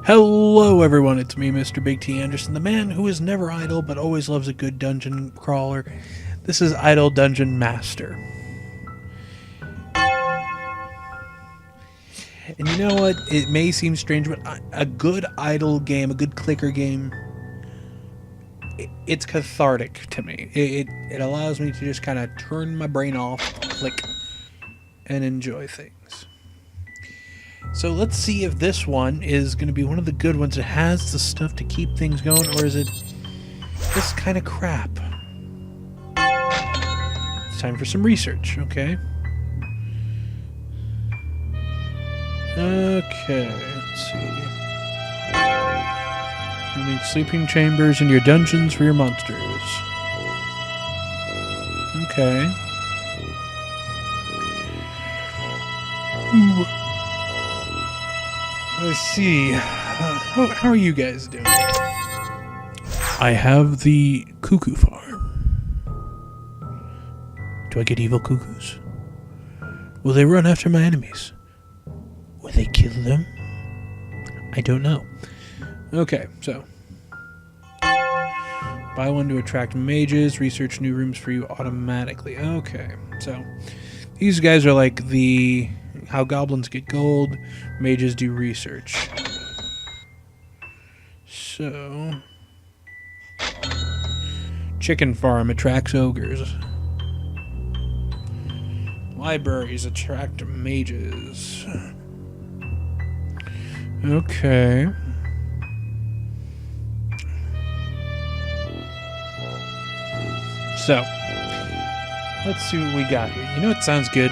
Hello everyone, it's me, Mr. Big T Anderson, the man who is never idle but always loves a good dungeon crawler. This is Idle Dungeon Master. And you know what? It may seem strange, but a good idle game, a good clicker game, it's cathartic to me. It allows me to just kind of turn my brain off, click, and enjoy things. So let's see if this one is going to be one of the good ones. It has the stuff to keep things going, or is it this kind of crap? It's time for some research, okay? Okay, let's see. You need sleeping chambers in your dungeons for your monsters. Okay. Ooh. Let's see. How are you guys doing? I have the cuckoo farm. Do I get evil cuckoos? Will they run after my enemies? Will they kill them? I don't know. Okay, so. Buy one to attract mages. Research new rooms for you automatically. Okay, so. These guys are like the... how goblins get gold, mages do research. So... chicken farm attracts ogres. Libraries attract mages. Okay. So, let's see what we got here. You know what sounds good?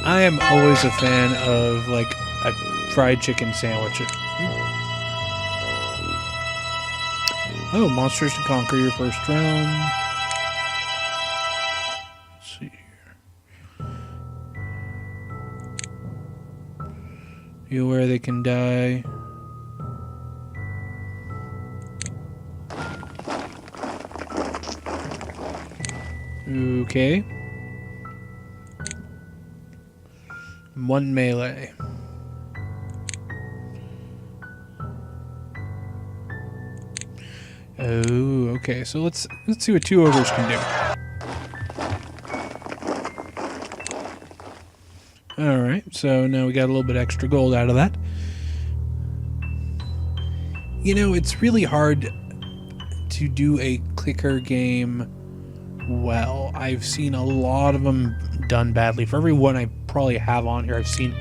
I am always a fan of, like, a fried chicken sandwich. Oh, monsters to conquer your first round. Let's see here. Be aware they can die. Okay. One melee. Oh, okay. So let's see what two ogres can do. All right. So now we got a little bit extra gold out of that. You know, it's really hard to do a clicker game well. I've seen a lot of them done badly. For every one I probably have on here, I've seen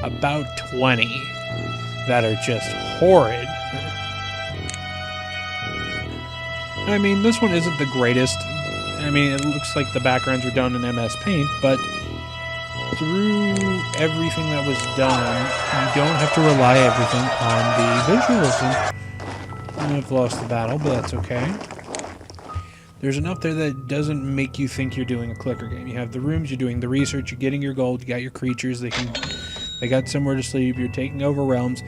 about 20 that are just horrid. I mean, this one isn't the greatest. I mean, it looks like the backgrounds were done in MS Paint, but through everything that was done, you don't have to rely everything on the visuals. And I've lost the battle, but that's okay. There's enough there that doesn't make you think you're doing a clicker game. You have the rooms, you're doing the research, you're getting your gold, you got your creatures, they got somewhere to sleep, you're taking over realms,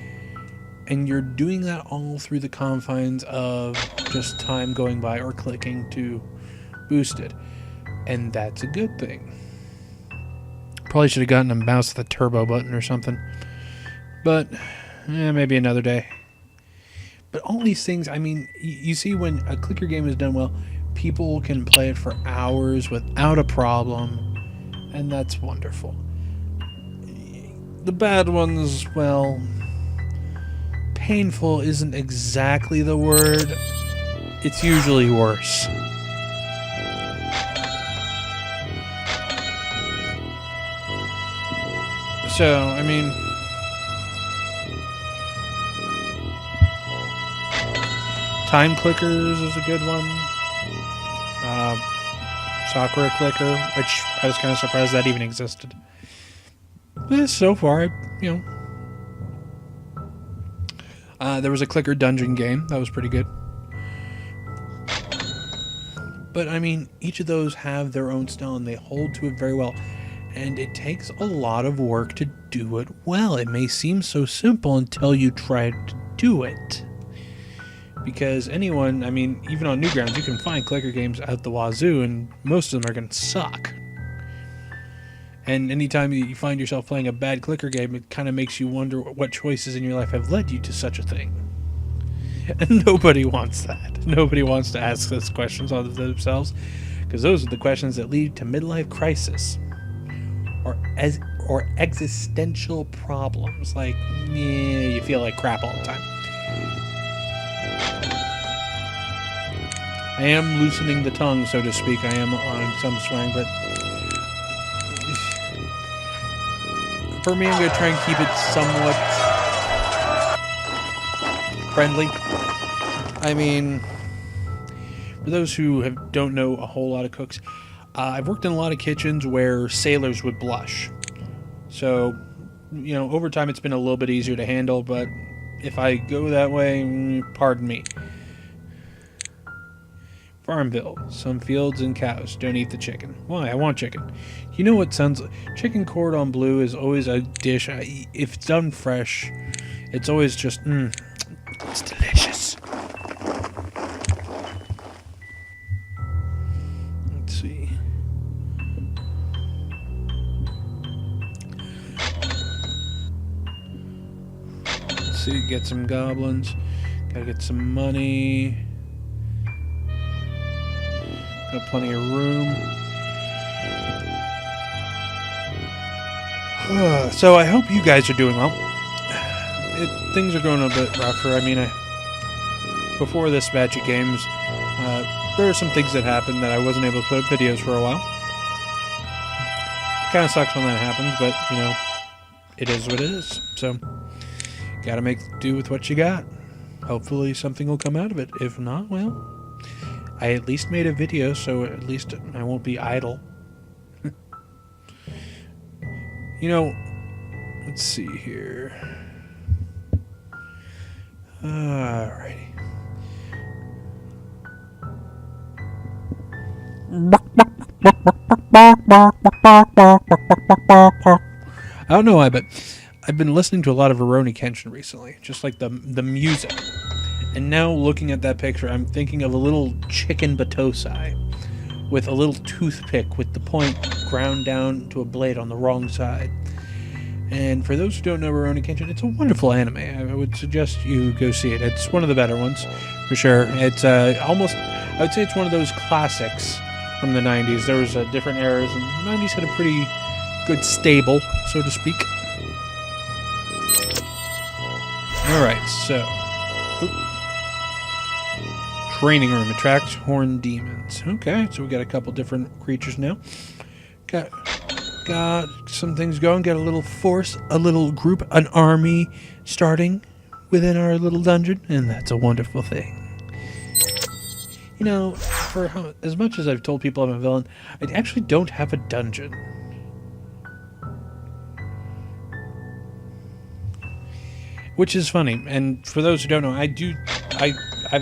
and you're doing that all through the confines of just time going by or clicking to boost it. And that's a good thing. Probably should have gotten a mouse with a turbo button or something. But, maybe another day. But all these things, I mean, you see when a clicker game is done well, people can play it for hours without a problem, and that's wonderful. The bad ones, well, painful isn't exactly the word. It's usually worse. So, I mean, time clickers is a good one. Sakura clicker, which I was kind of surprised that even existed. But so far, you know. There was a clicker dungeon game. That was pretty good. But, I mean, each of those have their own style, and they hold to it very well. And it takes a lot of work to do it well. It may seem so simple until you try to do it. Because anyone, I mean, even on Newgrounds, you can find clicker games out the wazoo, and most of them are going to suck. And anytime you find yourself playing a bad clicker game, it kind of makes you wonder what choices in your life have led you to such a thing. And nobody wants that. Nobody wants to ask those questions of themselves, because those are the questions that lead to midlife crisis or existential problems. Like, you feel like crap all the time. I am loosening the tongue, so to speak. I am on some swearing, but for me, I'm going to try and keep it somewhat friendly. I mean, for those who don't know a whole lot of cooks, I've worked in a lot of kitchens where sailors would blush. So, over time it's been a little bit easier to handle, but if I go that way, pardon me. Farmville. Some fields and cows. Don't eat the chicken. Why? I want chicken. You know what sounds like? Chicken cordon bleu is always a dish. If it's done fresh, it's always just, it's delicious. Let's see. Let's see, get some goblins. Gotta get some money. Got plenty of room. So I hope you guys are doing well. Things are going a bit rougher. I mean, before this batch of games, there are some things that happened that I wasn't able to put up videos for a while. Kind of sucks when that happens, but, it is what it is. So, gotta make do with what you got. Hopefully something will come out of it. If not, well, I at least made a video, so at least I won't be idle. Let's see here. Alrighty. I don't know why, but I've been listening to a lot of Rurouni Kenshin recently, just like the music. And now looking at that picture, I'm thinking of a little chicken batosai with a little toothpick with the point ground down to a blade on the wrong side. And for those who don't know Rurouni Kenshin, it's a wonderful anime. I would suggest you go see it. It's one of the better ones, for sure. It's I would say it's one of those classics from the 90s. There was different eras, and the 90s had a pretty good stable, so to speak. Alright, so... Training room attracts horned demons. Okay, so we got a couple different creatures now. Got some things going. Got a little force, a little group, an army starting within our little dungeon, and that's a wonderful thing. For as much as I've told people I'm a villain, I actually don't have a dungeon. Which is funny, and for those who don't know, I've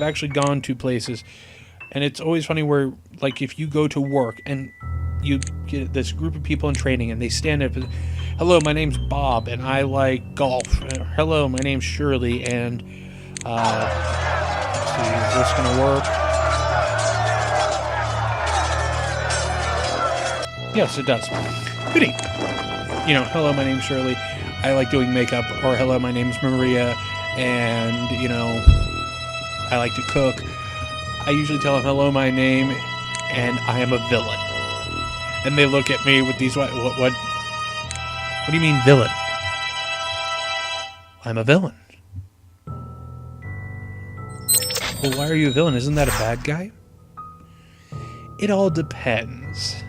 actually gone to places, and it's always funny where, like, if you go to work and you get this group of people in training and they stand up and, hello, my name's Bob and I like golf. Hello, my name's Shirley and, let's see, is this gonna work? Yes, it does. Goody. Hello, my name's Shirley. I like doing makeup. Or hello, my name's Maria and, I like to cook. I usually tell them, hello, my name, and I am a villain. And they look at me with these, what do you mean villain? I'm a villain. Well, why are you a villain? Isn't that a bad guy? It all depends.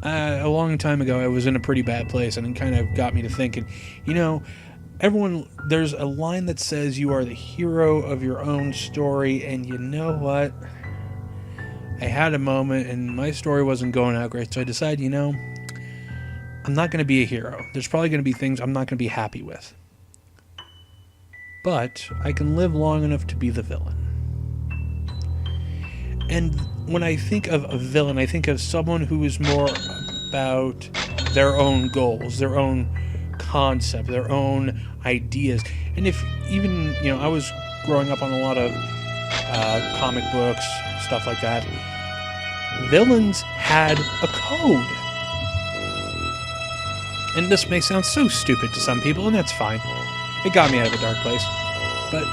A long time ago, I was in a pretty bad place, and it kind of got me to thinking, there's a line that says you are the hero of your own story, and you know what? I had a moment, and my story wasn't going out great, so I decided, I'm not going to be a hero. There's probably going to be things I'm not going to be happy with. But I can live long enough to be the villain. And when I think of a villain, I think of someone who is more about their own goals, their own concept, their own ideas. And if even, I was growing up on a lot of comic books, stuff like that. villains had a code. And this may sound so stupid to some people, and that's fine. It got me out of a dark place. But,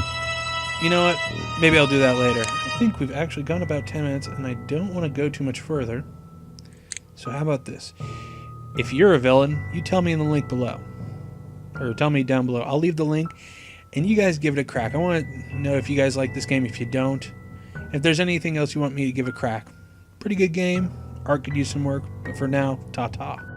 you know what? Maybe I'll do that later. I think we've actually gone about 10 minutes, and I don't want to go too much further. So how about this? If you're a villain, you tell me in the link below. Or tell me down below. I'll leave the link, and you guys give it a crack. I want to know if you guys like this game, if you don't. If there's anything else you want me to give a crack. Pretty good game. Art could use some work, but for now, ta-ta.